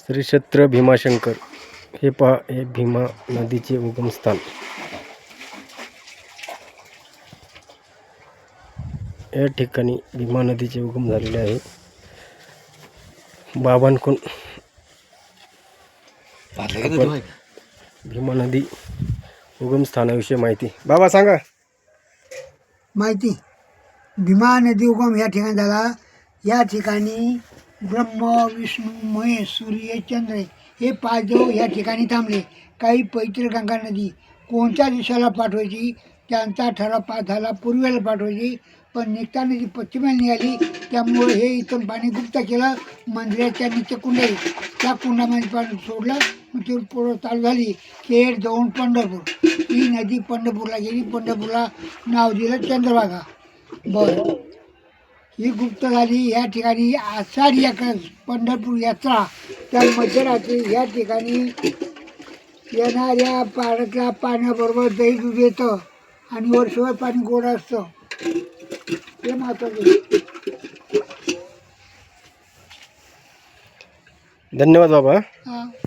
श्री क्षेत्र भीमाशंकर हे पहा, हे भीमा नदीचे उगमस्थान. या ठिकाणी भीमा नदीचे उगम झालेले आहे. बाबांकडून भीमा नदी उगम स्थानाविषयी माहिती. बाबा सांगा. माहिती. भीमा नदी उगम या ठिकाणी झाला. या ठिकाणी ब्रह्म, विष्णू, महेश, सूर्य, चंद्र हे पाच देव या ठिकाणी थांबले. काही पवित्र गंगा नदी कोणत्या दिशेला पाठवायची त्यांचा ठराव पास झाला. पूर्वेला पाठवायची, पण निघताना जी पश्चिमेला निघाली, त्यामुळे हे इथून पाणी गुप्त केलं. मंदिराच्या नित्य कुंड आहे, त्या कुंडामध्ये पाणी सोडलं. मग ती पुढं चालू झाली खेड जाऊन पंढरपूर. ही नदी पंढरपूरला गेली. पंढरपूरला नाव दिलं चंद्रभागा. बरं, ही गुप्त झाली. या ठिकाणी आषाढी एकादश पंढरपूर यात्रा, त्या मध्यरात्री या ठिकाणी येणाऱ्या पाण्यातल्या पाण्याबरोबर दही दूध येतं आणि वर्षभर पाणी गोड असतं. हे महत्वाचं. धन्यवाद बाबा. हां.